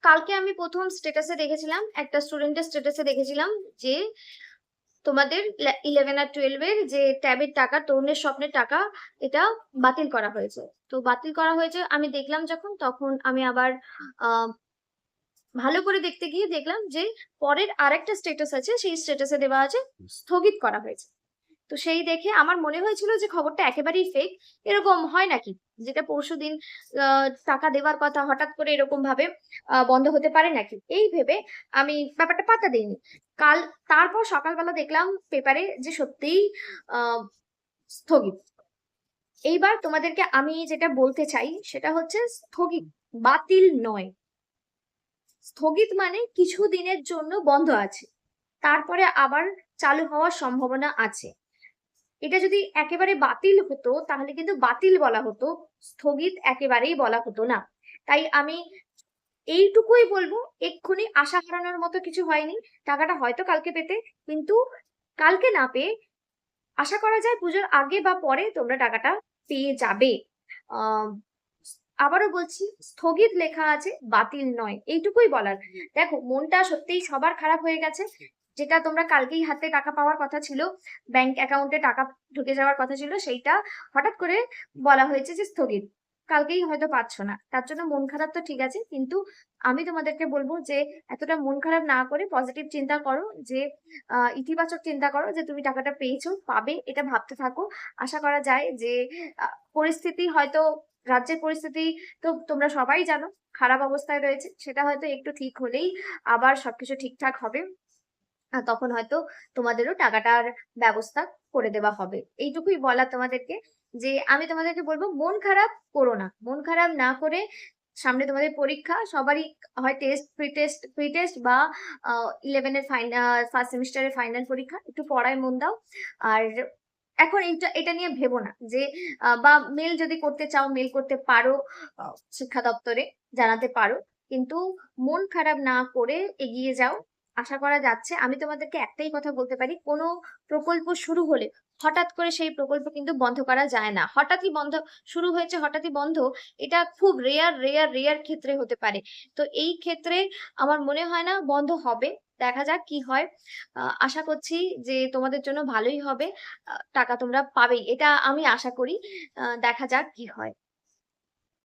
কালকে আমি প্রথম স্ট্যাটাসে দেখেছিলাম, একটা স্টুডেন্টের স্ট্যাটাসে দেখেছিলাম যে তোমাদের 11 আর 12 এর যে ট্যাবের টাকা, তরুণের স্বপ্নের টাকা, এটা বাতিল করা হয়েছে। তো বাতিল করা হয়েছে আমি দেখলাম যখন, তখন আমি আবার আহ ভালো করে দেখতে গিয়ে দেখলাম যে পরের আরেকটা স্ট্যাটাস আছে, সেই স্ট্যাটাসে দেওয়া আছে স্থগিত করা হয়েছে। তো সেই দেখে আমার মনে হয়েছিল যে খবরটা একেবারেই ফেক। এরকম হয় নাকি, যেটা পরশুদিন টাকা দেওয়ার কথা হঠাৎ করে এরকম ভাবে বন্ধ হতে পারে নাকি, এই ভেবে আমি ব্যাপারটা পাত্তা দিইনি। কাল তারপর সকালবেলা দেখলাম পেপারে যে সত্যিই আহ স্থগিত। এইবার তোমাদেরকে আমি যেটা বলতে চাই সেটা হচ্ছে স্থগিত, বাতিল নয়। স্থগিত মানে কিছু দিনের জন্য বন্ধ আছে, তারপরে আবার চালু হওয়ার সম্ভাবনা আছে। এটা যদি একেবারে বাতিল হতো তাহলে কিন্তু বাতিল বলা হতো, স্থগিত একেবারেই বলা হতো না। তাই আমি এইটুকুই বলবো, এক্ষুনি আশা হারানোর মতো কিছু হয়নি। টাকাটা হয়তো কালকে পেতে, কিন্তু কালকে না পেয়ে আশা করা যায় পুজোর আগে বা পরে তোমরা টাকাটা পেয়ে যাবে। আহ আবারও বলছি, স্থগিত লেখা আছে, বাতিল নয়, এইটুকুই বলার। দেখো, মনটা সত্যিই সবার খারাপ হয়ে গেছে। যেটা তোমরা কালকেই হাতে টাকা পাওয়ার কথা ছিল, ব্যাংক অ্যাকাউন্টে টাকা ঢুকে যাওয়ার কথা ছিল, সেইটা হঠাৎ করে বলা হয়েছে যে স্থগিত। কালকেই হয়তো পাচ্ছ না, তার জন্য মন খারাপ তো ঠিক আছে, কিন্তু আমি তোমাদেরকে বলবো যে এতটা মন খারাপ না করে পজিটিভ চিন্তা করো, যে ইতিবাচক চিন্তা করো, যে তুমি টাকাটা পেয়েছো, পাবে, এটা ভাবতে থাকো। আশা করা যায় যে পরিস্থিতি হয়তো, রাজ্যের পরিস্থিতি তো তোমরা সবাই জানো খারাপ অবস্থায় রয়েছে, সেটা হয়তো একটু ঠিক হলেই আবার সবকিছু ঠিকঠাক হবে। আর তখন হয়তো তোমাদেরও টাকাটার ব্যবস্থা করে দেওয়া হবে। এইটুকুই বলা তোমাদেরকে, যে আমি তোমাদেরকে বলবো মন খারাপ করো না, মন খারাপ না করে সামনে তোমাদের পরীক্ষা, সবারই হয় টেস্ট, প্রি টেস্ট বা 11 এর ফাইনাল, ফার্স্ট সেমিস্টারের ফাইনাল পরীক্ষা, একটু পড়ায় মন দাও। আর এখন এটা এটা নিয়ে ভেবো না যে বা মেল যদি করতে চাও মেল করতে পারো, শিক্ষা দপ্তরে জানাতে পারো, কিন্তু মন খারাপ না করে এগিয়ে যাও। আশা করা যাচ্ছে, আমি তোমাদেরকে একটাই কথা বলতে পারি, কোনো প্রকল্প শুরু হলে হঠাৎ করে সেই প্রকল্প কিন্তু বন্ধ করা যায় না। হঠাৎই বন্ধ শুরু হয়েছে, হঠাৎই বন্ধ, এটা খুব রেয়ার রেয়ার রেয়ার ক্ষেত্রে হতে পারে। তো এই ক্ষেত্রে আমার মনে হয় না বন্ধ হবে। দেখা যাক কি হয়। আশা করছি যে তোমাদের জন্য ভালোই হবে। টাকা তোমরা পাবেই, এটা আমি আশা করি। দেখা যাক কি হয়।